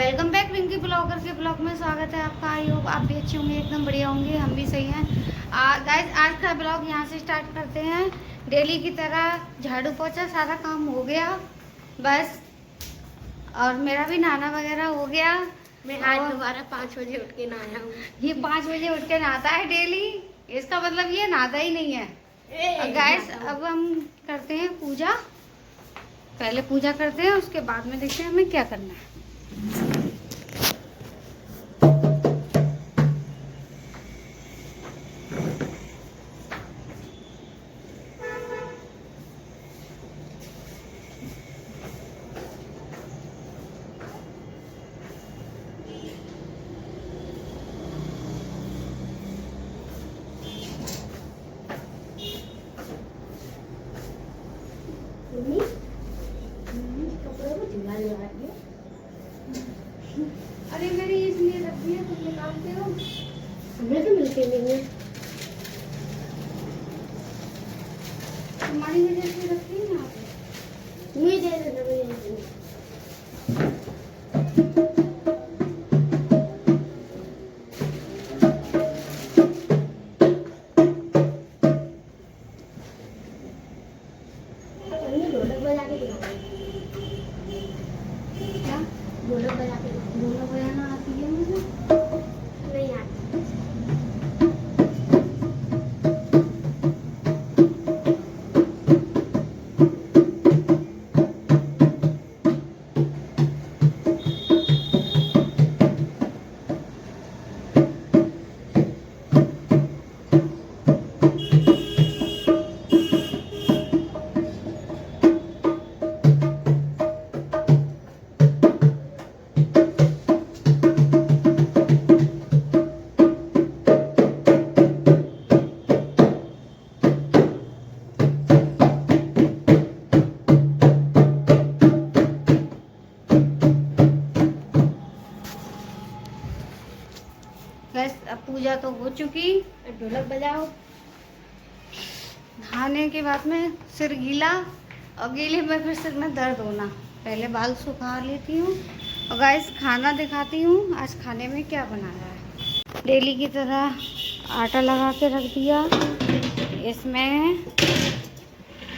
Welcome back Rinki blogger के blog में स्वागत है आपका। आई होप आप भी अच्छे होंगे, एकदम बढ़िया होंगे, हम भी सही हैं। गाइस आज का ब्लॉग यहाँ से स्टार्ट करते हैं। डेली की तरह झाड़ू पोछा सारा काम हो गया बस, और मेरा भी नहाना वगैरह हो गया। मैं आज दोबारा 5 बजे उठ के नहाया हूँ। ये 5 बजे उठ के नहाता है डेली, इसका मतलब ये नहाता ही नहीं है। गाइस अब हम करते हैं पूजा, पहले पूजा करते हैं, उसके बाद में देखते हैं हमें क्या करना है। कपड़ों में झूला लगा दिया। अरे मेरी इसलिए रख दिया, तुम निकालते हो। हमें तो मिलते नहीं है। तुम्हारी वजह से रखती है ना। मुझे दे देना, मुझे दे देना। ढोलक बजा के दिखाओ। क्या ढोलक बजा के ढोलक बजाना आती है मुझे? नहीं आती। बस अब पूजा तो हो चुकी। ढोलक बजाओ। नहाने के बाद में सिर गीला, और गीले में फिर सिर में दर्द होना। पहले बाल सुखा लेती हूँ और गाइस खाना दिखाती हूँ आज खाने में क्या बनाया है। डेली की तरह आटा लगा के रख दिया, इसमें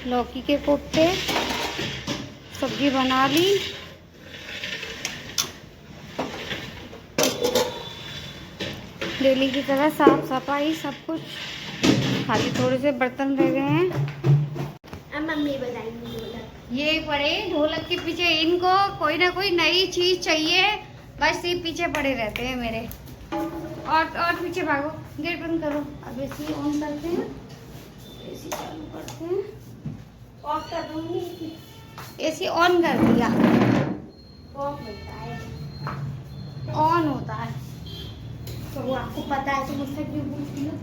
लौकी के कोफ्ते, सब्जी बना ली। डेली की तरह साफ सफाई सब कुछ, खाली थोड़े से बर्तन रह गए हैं। अब मम्मी बजाएंगी ढोलक। ये पड़े ढोलक के पीछे, इनको कोई ना कोई नई चीज चाहिए, बस ये पीछे पड़े रहते हैं मेरे। और पीछे भागो, गेट बंद करो। अब एसी ऑन करते हैं, एसी चालू करते हैं। ऑफ कर दूंगी। एसी ऑन कर दिया, ऑफ होता है। ऑन होता है। तो वो आपको पता है तो मुझसे क्यों पूछ रही हो?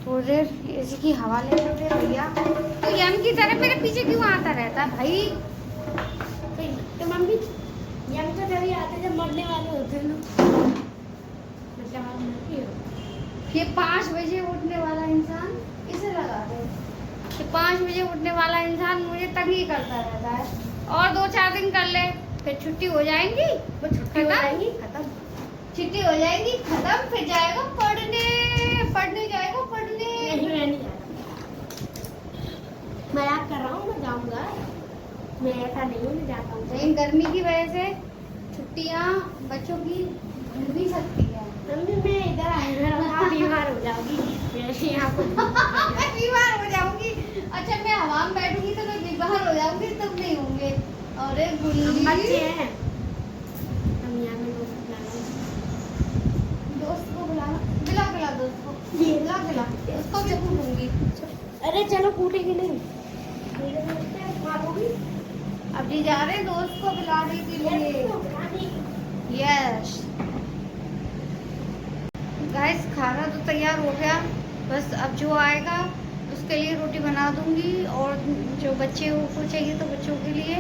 थोड़ी देर एसी की हवा ले लेते हैं भैया। तो यम की तरह मेरे पीछे क्यों आता रहता है भाई? तो मम्मी यम तो तभी आते जब मरने वाले होते हैं लोग। मतलब आप मरती हो। ये 5 बजे उठने वाला इंसान, इसे लगा दो। ये 5 बजे उठने वाला इंसान मुझे तंग ही करता रहता है। और 2-4 दिन कर ले, फिर छुट्टी हो जाएंगी। वो छुट्टी हो जाएगी खत्म। छुट्टी हो जाएगी खत्म, फिर जाएगा पढ़ने जाएगा पढ़ने। नहीं मैं नहीं जा रहा। मैं आप कर रहा हूँ, मैं जाऊँगा। मैं ऐसा नहीं हूँ, मैं जाता हूँ। लेकिन गर्मी की वजह से छुट्टियाँ बच्चों की बढ़ भी सकती है। मम्मी मैं इधर आया, आप बीमार हो जाओगी। वैसे यहाँ पर मैं बीमार हो जाऊंगी। अच्छा मैं हवा में बैठूंगी तो मैं बीमार हो जाऊंगी, तुम नहीं होंगे। अरे गुल्ली बच्चे हैं। हम यहाँ में दोस्त बना रहे हैं। दोस्त को बुलाना, बुला दोस्त को, ये बुला उसको भी कूटूंगी। अरे चलो कूटेगी नहीं। मारोगी? अब जी जा रहे हैं दोस्त को बुलाने के लिए। यस गाइस खाना तो तैयार हो गया, बस अब जो आएगा उसके लिए रोटी बना दूंगी, और जो बच्चे को चाहिए तो बच्चों के लिए।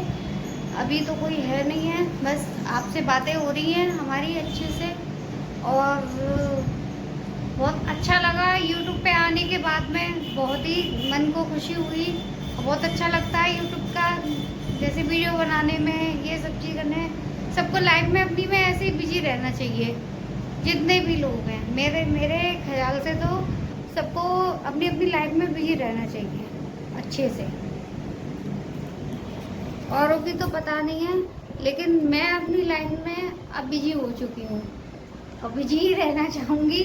अभी तो कोई है नहीं है, बस आपसे बातें हो रही हैं हमारी अच्छे से, और बहुत अच्छा लगा YouTube पे आने के बाद में। बहुत ही मन को खुशी हुई, बहुत अच्छा लगता है YouTube का, जैसे वीडियो बनाने में, ये सब चीज़ करने सबको लाइफ में अपनी में ऐसे ही बिजी रहना चाहिए, जितने भी लोग हैं। मेरे मेरे ख्याल से तो सबको अपनी अपनी लाइफ में बिजी रहना चाहिए अच्छे से। औरों की तो पता नहीं है, लेकिन मैं अपनी लाइफ में अब बिजी हो चुकी हूँ और बिजी ही रहना चाहूँगी।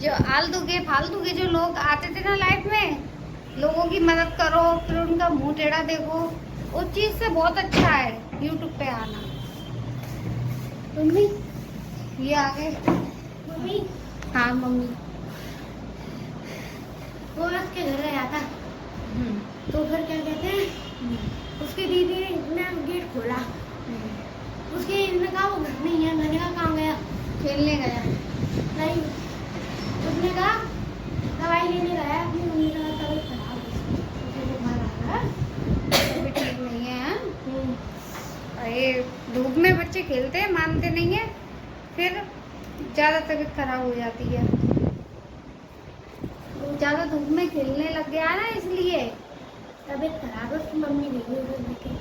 जो फालतू के जो लोग आते थे ना लाइफ में, लोगों की मदद करो फिर उनका मुंह टेढ़ा देखो, उस चीज़ से बहुत अच्छा है यूट्यूब पे आना। मम्मी ये आ गए। मम्मी हाँ मम्मी। वो उसके घर गया था, तो फिर क्या कहते हैं, उसकी दीदी ने गेट खोला, उसके ने कहा वो घर नहीं है। मैंने कहा कहाँ गया? खेलने गया। नहीं, उसने कहा दवाई लेने गया अपनी मम्मी का तबीयत खराब है, उसे बुखार आ रहा है, तबीयत ठीक नहीं है। अरे धूप में बच्चे खेलते हैं, मानते नहीं है, फिर ज़्यादा तबीयत खराब हो जाती है। ज़्यादा धूप में खेलने लग गया ना, इसलिए तबीयत खराब है। उसकी मम्मी देखी उधर देखे।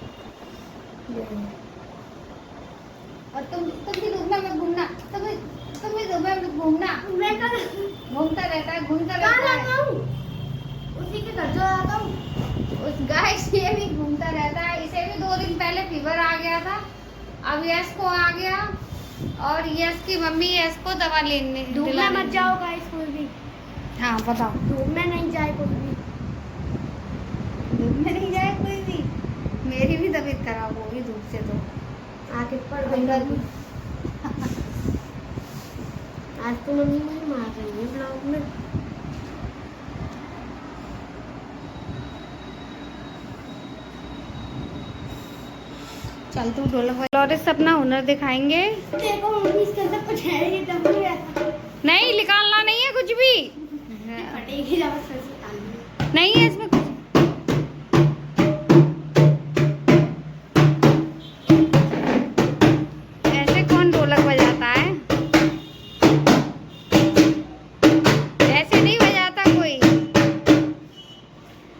और तुम भी धूप में मत घूमना, तुम भी धूप में मत घूमना। मैं कल घूमता रहता है उसी के घर चला जाता हूँ। उस गाय से भी घूमता रहता है। इसे भी 2 दिन पहले फीवर आ गया था, अब यश को आ गया, और यश की मम्मी यश को दवा लेने धूप में मत जाओ गाइस कोई भी। हाँ बताओ। धूप में नहीं जाए कोई भी। धूप में नहीं जाए कोई भी। मेरी भी तबीयत खराब हो गई धूप से, तो आके पड़ गई। आज तो मम्मी मुझे मार रही है ब्लॉग में। चल तू ढोलक लॉरेंस अपना हुनर दिखाएंगे। देखो मम्मी इसके अंदर कुछ है, ये दम नहीं रहता। नहीं निकालना नहीं है कुछ भी, फटेगी जब फिर से निकालनी। नहीं है इसमें कुछ। ऐसे कौन ढोलक बजाता है? ऐसे नहीं बजाता कोई।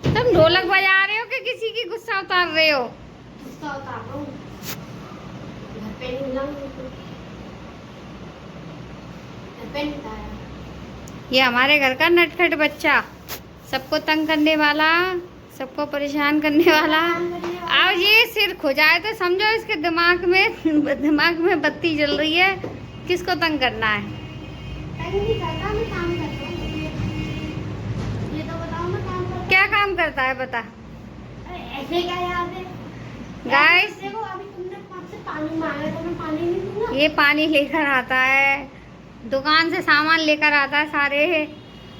तुम ढोलक बजा रहे हो कि किसी की गुस्सा उतार रहे हो? गुस्सा उतार रहा हूँ। घर पे नहीं मिलाऊंगी तो। घर पे नहीं उतारा। ये हमारे घर का नटखट बच्चा, सबको तंग करने वाला, सबको परेशान करने वाला। अब ये सिर खुजाए तो समझो इसके दिमाग में बत्ती जल रही है। किसको तंग करना है? तंग नहीं करता, मैं काम करता हूँ। ये तो बताओ मैं काम करता हूँ। क्या काम करता है बता। अरे ऐसे क्या याद है? गाइस देखो अभी तुमने मुझसे पानी मांगा तो मैं पानी नहीं दूंगा। ये पानी लेकर आता है, दुकान से सामान लेकर आता है सारे,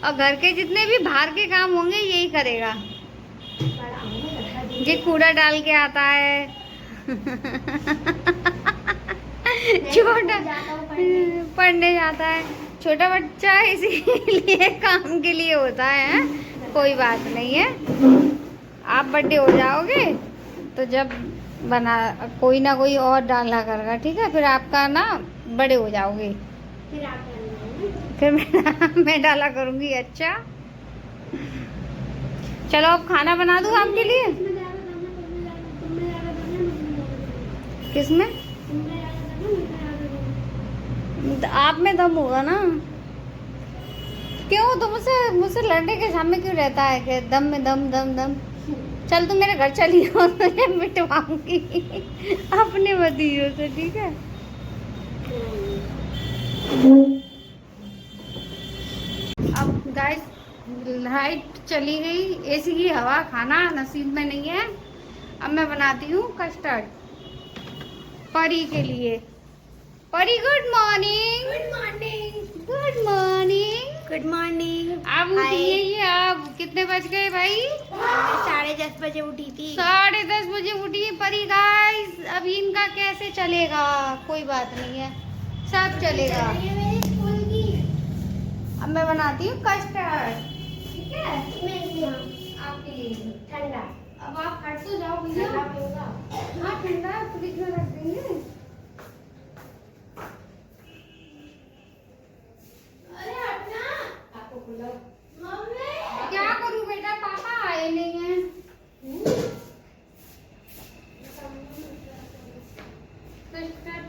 और घर के जितने भी बाहर के काम होंगे यही करेगा। ये कूड़ा डाल के आता है। छोटा पढ़ने जाता है, छोटा बच्चा इसीलिए काम के लिए होता है। कोई बात नहीं है, आप बड़े हो जाओगे तो जब बना कोई ना कोई और डाला करेगा, ठीक है? फिर आपका ना बड़े हो जाओगे, फिर आप फिर मैं डाला करूँगी। अच्छा चलो अब खाना बना दूँ आपके लिए। किसमें? आप में दम होगा ना। क्यों तुम मुझसे लड़ने के सामने क्यों रहता है कि दम में दम दम दम? चल तू मेरे घर चली हो, तुझे मिटवाऊंगी अपने भतीजों से, ठीक है? अब गाइस लाइट चली गई, एसी की हवा खाना नसीब में नहीं है। अब मैं बनाती हूँ कस्टर्ड परी के लिए। परी good morning. Good morning. Good morning. Good morning. अब उठिए, ये अब कितने बज गए भाई? 10:30 बजे उठी थी। 10:30 बजे उठी है परी गाइस। अब इनका कैसे चलेगा? कोई बात नहीं है, सब चलेगा। ये मेरे स्कूल की। अब मैं बनाती हूँ कस्टर्ड, ठीक है? आपके लिए ठंडा। अब आप हट तो जाओ भैया। हाँ ठंडा फ्रिज में रख देंगे। अरे हटना। आपको बुलाओ। मम्मी। क्या करूँ बेटा, पापा आए नहीं हैं। कस्टर्ड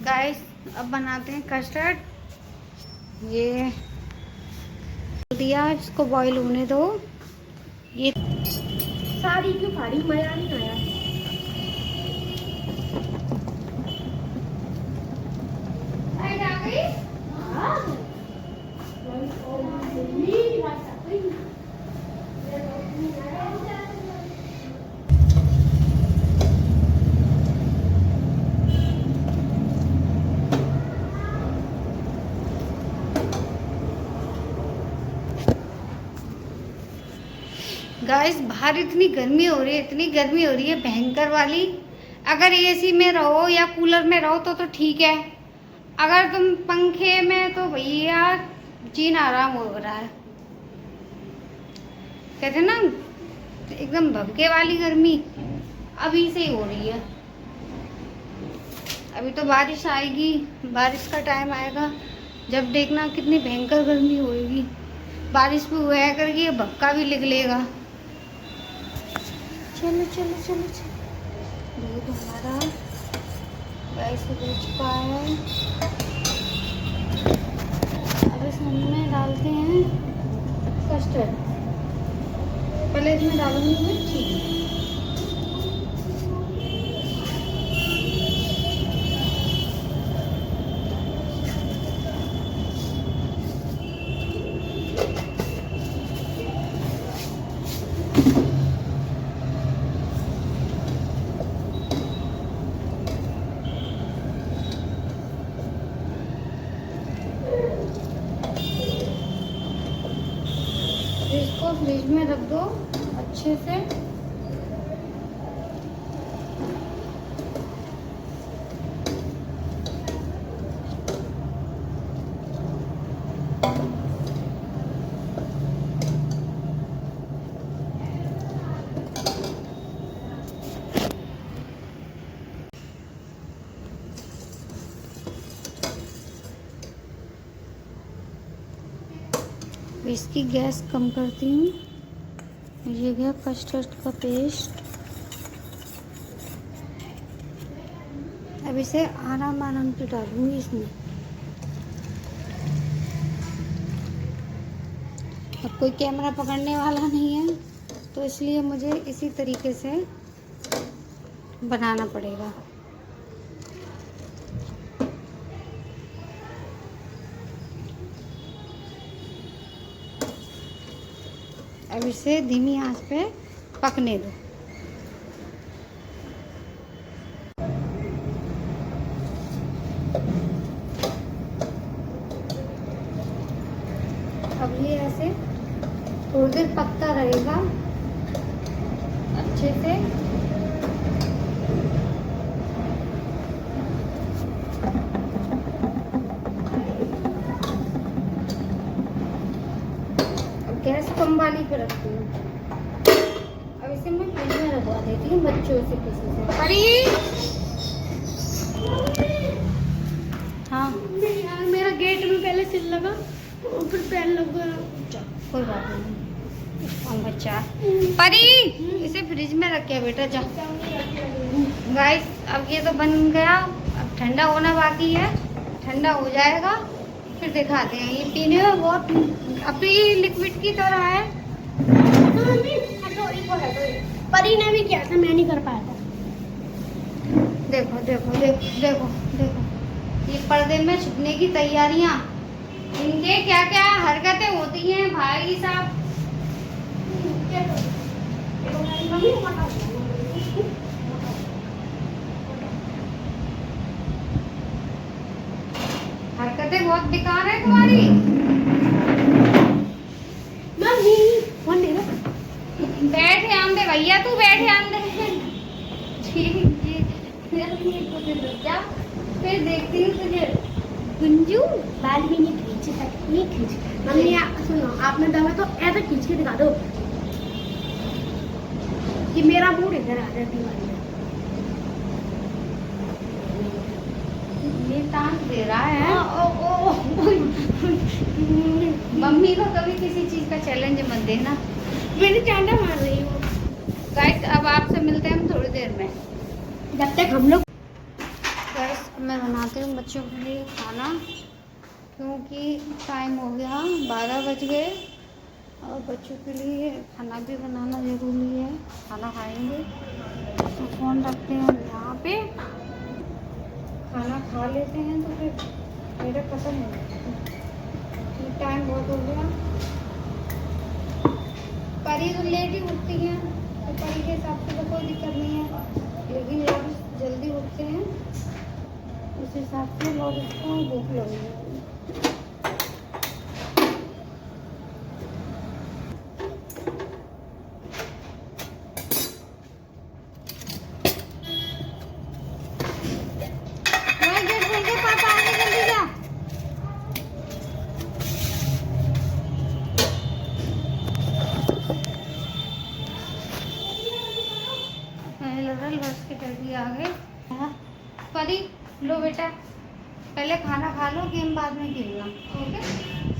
गाइस अब बनाते हैं कस्टर्ड। ये दिया, इसको बॉईल होने दो। ये साड़ी क्यों फाड़ी, मजा नहीं आया। लाइट आ गई। गाइस बाहर इतनी गर्मी हो रही है, इतनी गर्मी हो रही है भयंकर वाली। अगर एसी में रहो या कूलर में रहो तो ठीक है, अगर तुम पंखे में तो भैया जीना आराम हो रहा है। कहते ना एकदम भभके वाली गर्मी अभी से ही हो रही है। अभी तो बारिश आएगी, बारिश का टाइम आएगा जब देखना कितनी भयंकर गर्मी होएगी। बारिश भी हुआ करके भक्का भी निकलेगा। चलो चलो चलो चलो, दूध हमारा गैस हो चुका है। अब इसमें डालते हैं कस्टर्ड। पहले इसमें डालूंगी मिर्ची। इसको फ्रिज में रख दो अच्छे से। इसकी गैस कम करती हूँ। ये गया कस्टर्ड का पेस्ट। अब इसे आराम आराम से डालूंगी इसमें। अब कोई कैमरा पकड़ने वाला नहीं है तो इसलिए मुझे इसी तरीके से बनाना पड़ेगा। अब इसे धीमी आंच पे पकने दो। अब ये ऐसे थोड़ी देर पकता रहेगा अच्छे से। गैस कम वाली पे रखती हूँ। अब इसे मैं फ्रिज में रखवा देती हूँ बच्चों से किसी से। परी हाँ यार मेरा गेट में पहले सिल लगा और फिर पैर लग गया। कोई बात नहीं बच्चा। परी इसे फ्रिज में रखे बेटा जा। गाइस अब ये तो बन गया, अब ठंडा होना बाकी है। ठंडा हो जाएगा फिर दिखाते हैं। ये पीने में बहुत अपनी लिक्विड की तरह है। परी ने भी किया था, मैं नहीं कर पाया था। देखो देखो देखो देखो देखो, ये पर्दे में छुपने की तैयारियां, इनके क्या क्या हरकतें होती हैं भाई साहब। हरकतें बहुत बेकार है तुम्हारी। बैठ ध्यान दे भैया, तू बैठ ध्यान दे। जा फिर देखती हूँ तुझे। गुंजू बाल भी नहीं खींचे सकती, नहीं खींच। मम्मी सुनो, आपने दवा तो ऐसा खींच के दिखा दो कि मेरा मूड इधर आ जाए दीवार में। ये टांग दे रहा है। मम्मी को कभी किसी चीज का चैलेंज मत देना। मैंने चांटा मार रही हूँ। गाइस अब आपसे मिलते हैं हम थोड़ी देर में। जब तक हम लोग गाइस मैं बनाती हूँ बच्चों के लिए खाना, क्योंकि टाइम हो गया 12 बज गए और बच्चों के लिए खाना भी बनाना ज़रूरी है। खाना खाएंगे तो फ़ोन रखते हैं यहाँ पे, खाना खा लेते हैं तो फिर मेरा खत्म हो जाएगा। टाइम बहुत हो गया। परी तो लेट ही उठती हैं तो परी के हिसाब से तो कोई दिक्कत नहीं है, लेकिन लोग जल्दी उठते हैं उस हिसाब से लोग उसको भूख लगी है। पापा आगे जल्दी जा। बस के डैडी आ गए। परी लो बेटा, पहले खाना खा लो, गेम बाद में खेलना, ओके?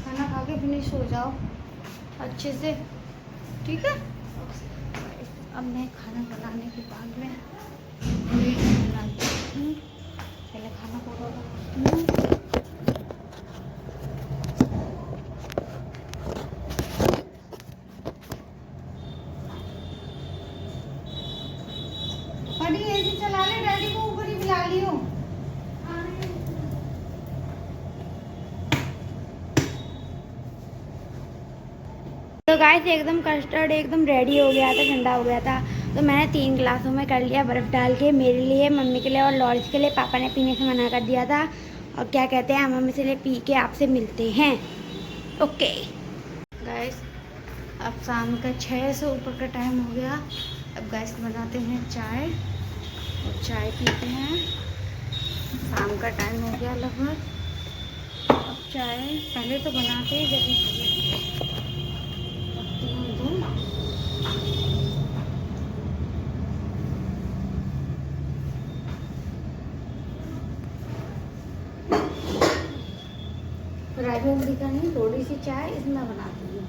खाना खा के फिनिश हो जाओ अच्छे से, ठीक है? अब मैं खाना बनाने के बाद में बनाती हूँ, पहले खाना पूरा बनाती हूँ। परी ऐसे चला ले, डैडी को ऊपर ही बुला लियो। तो गाइस एकदम कस्टर्ड एकदम रेडी हो गया था, ठंडा हो गया था, तो मैंने 3 गिलासों में कर लिया बर्फ़ डाल के, मेरे लिए, मम्मी के लिए और लॉरिस के लिए। पापा ने पीने से मना कर दिया था। और क्या कहते हैं, हम इसलिए पी के आपसे मिलते हैं, ओके गाइस। अब शाम का 6 से ऊपर का टाइम हो गया। अब गैस बनाते हैं चाय और चाय पीते हैं। शाम का टाइम हो गया लगभग। अब चाय पहले तो बनाते जब राजमंदी का नहीं, थोड़ी सी चाय इसमें बनाती हूँ।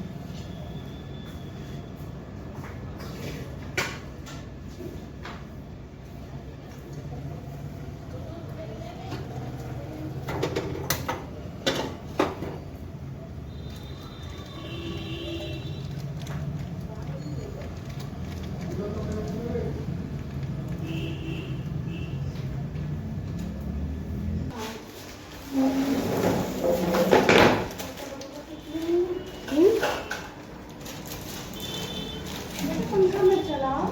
पंखा मत चलाओ,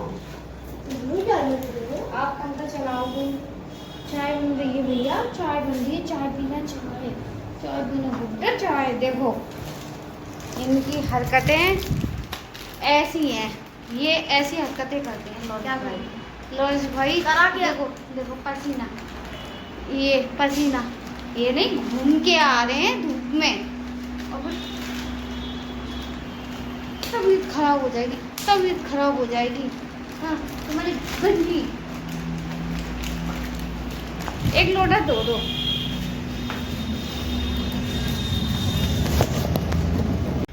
आप पंखा चलाओगे। चाय बन रही है भैया, चाय बन रही है, चाय पीना, चाय चाय पीना बेटा, चाय। देखो इनकी हरकतें ऐसी हैं, ये ऐसी हरकतें करते हैं। क्या करें लॉरिस भाई, करा क्या? देखो देखो पसीना, ये पसीना, ये नहीं घूम के आ रहे हैं धूप में, और तबीयत खराब हो जाएगी, तबीयत खराब हो जाएगी। हाँ तुम्हारी गंदी, एक लोटा दो दो।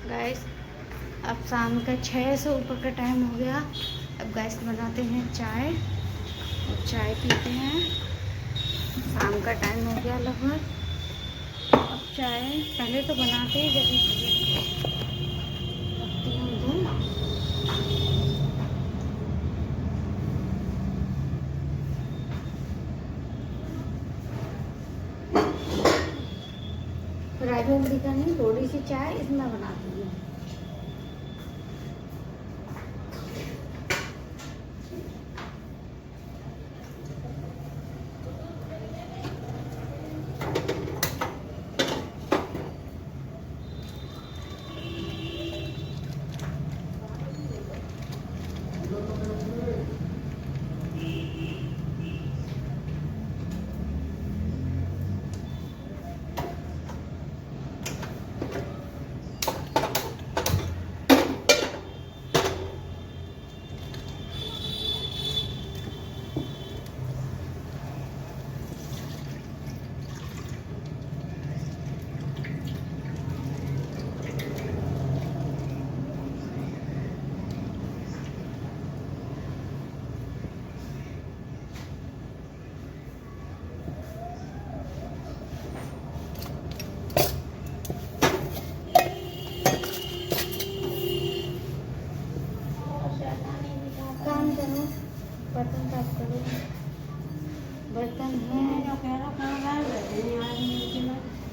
गैस अब शाम का 6 से ऊपर का टाइम हो गया। अब गैस बनाते हैं चाय और चाय पीते हैं। शाम का टाइम हो गया लगभग। अब चाय पहले तो बनाते जब राजमंदी का नहीं, थोड़ी सी चाय इसमें बनाती हूँ।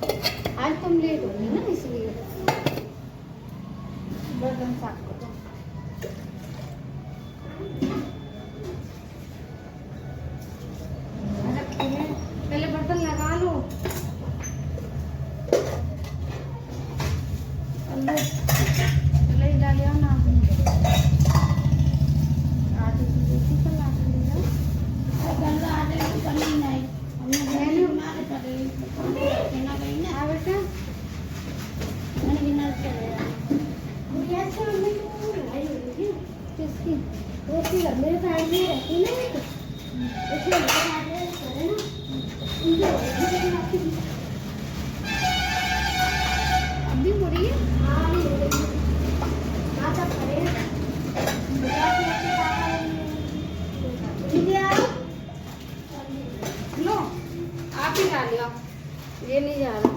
आज तुम लेट होगी ना इसलिए बर्तन साफ करो। पहले बर्तन लगा लो। पहले ही डालिया ना आटे की रोटी कल आटे लिया कल आटे की बनी नहीं हमने मारे पड़े ना कहीं ना हाँ बेटा मैंने बिना चले मुझे ऐसा मम्मी को लड़ाई हो रही थी किसकी रोटी लंबे साइड में रहती ना उसमें लड़ाई करे ना उनके अभी हो रही है। हाँ नहीं हो रही ना तब करे लो आप ही डालियो ये नहीं जा रहा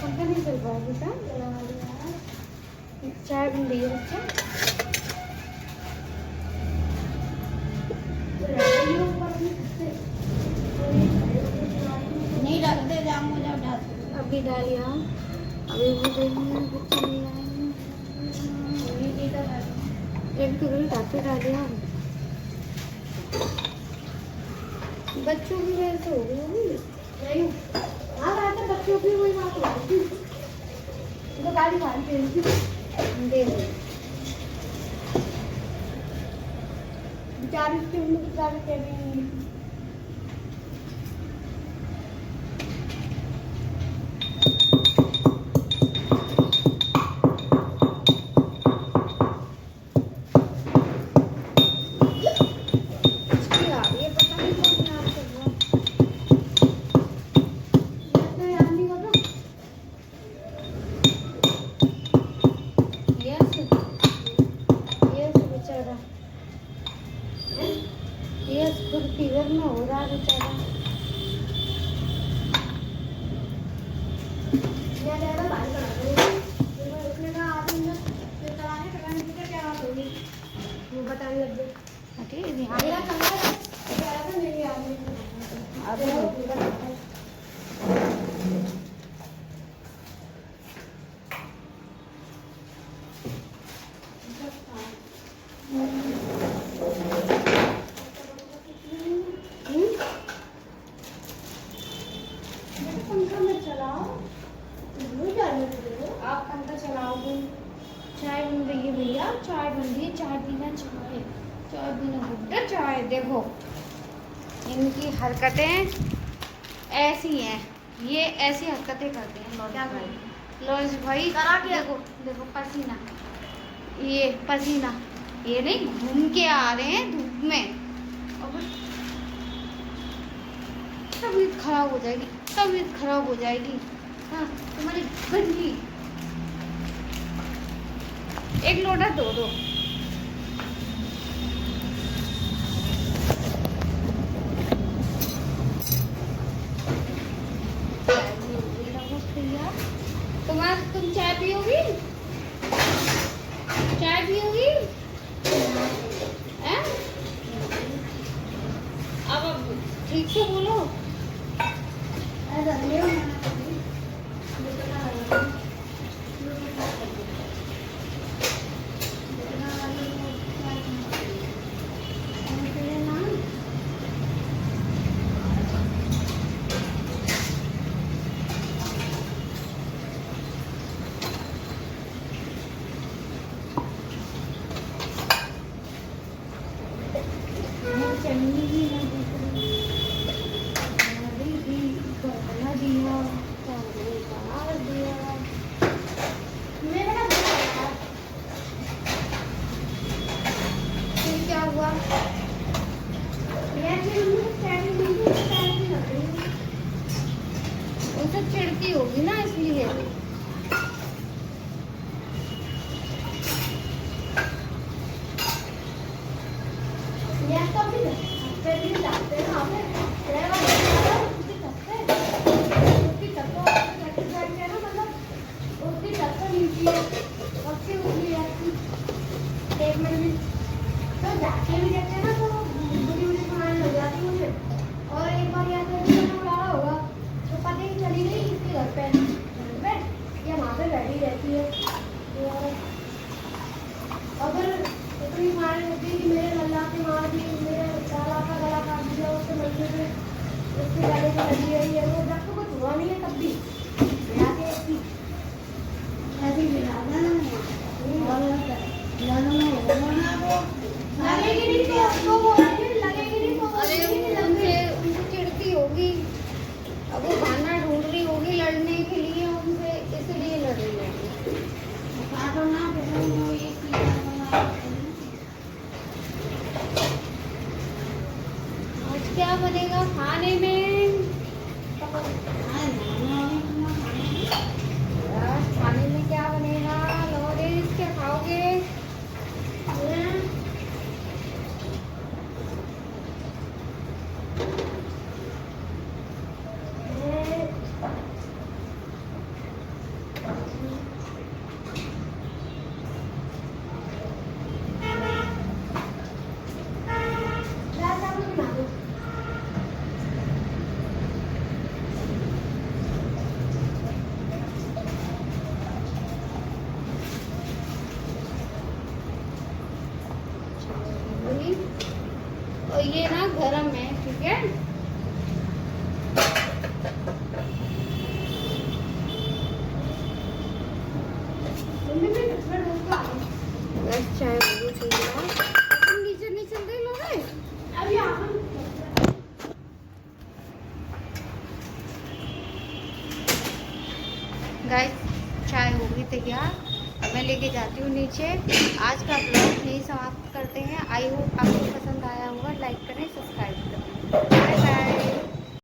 पंखा नहीं चल रहा है बेटा। चाय बन रही है बच्चा। नहीं डालते जाम हो जाओ डाल अभी डालिया अभी वो देखिए बच्चे नहीं आए। एक तो गली डाके डालिया बच्चों की वजह से हो गई होगी। नहीं हाँ रात में बच्चों की वही बात हो रही थी तो गाड़ी मार के दे दो बेचारी उसकी उम्र बेचारी कह रही है इसकी आ रही है पता नहीं कौन यहाँ चल रहा तो याद नहीं होता यस बेचारा यस खुद फीवर में हो रहा है बेचारा। मैं ज़्यादा बात कर रही हूँ उसने कहा आज मैं चलाने टकाने की क्या बात होगी वो बताने लग गए ठीक मेरा है चंगा है कह रहा था मेरी याद नहीं अब पंखा में चलाओ भूल जाने दो आप पंखा चलाओगे। चाय बन रही है भैया चाय बन रही है। चाय पीना चाय चाय पीना गुड्डा चाय। देखो इनकी हरकतें ऐसी हैं ये ऐसी हरकतें करते हैं लॉर्ड क्या भाई। लॉर्ड भाई करा क्या? देखो देखो पसीना ये पसीना ये नहीं घूम के आ रहे हैं धूप में और तबीयत खराब हो जाएगी तबीयत खराब हो जाएगी। हाँ तुम्हारी गंदी एक लोटा दो दो तुम चाय पियोगी चाय पियोगी हैं? अब ठीक से बोलो। ऐसा ले चटनी भी ना बना दिया डाल दिया मेरा फिर क्या हुआ उनसे चिढ़ती होगी ना इसलिए। तो जाके भी देखते ना तो बुरी बुरी सुनाने लग जाती मुझे और एक बार याद है मैंने उड़ाया होगा तो पति उसके गले में लगी हुई है वो, जब तो कुछ हुआ नहीं है तब भी मिला के इसकी ऐसी मिलाना लगेगी नहीं तो लगेगी नहीं तो अरे उनसे चिढ़ती होगी, अब वो बहाना ढूंढ रही होगी लड़ने के लिए उनसे, इसलिए लड़ रही होगी। आज क्या बनेगा खाने में? आज खाने में क्या बनेगा? लॉरेंस क्या खाओगे? और ये ना गरम है, ठीक है? बस चाय होगी तैयार। तुम नीचे नहीं चल रही लोगे? अभी गाइस चाय होगी तैयार, अब मैं लेके जाती हूँ नीचे। आज का ब्लॉग यही समाप्त करते हैं। आई होप आपको पसंद आया होगा। लाइक करें, सब्सक्राइब करें। Bye bye.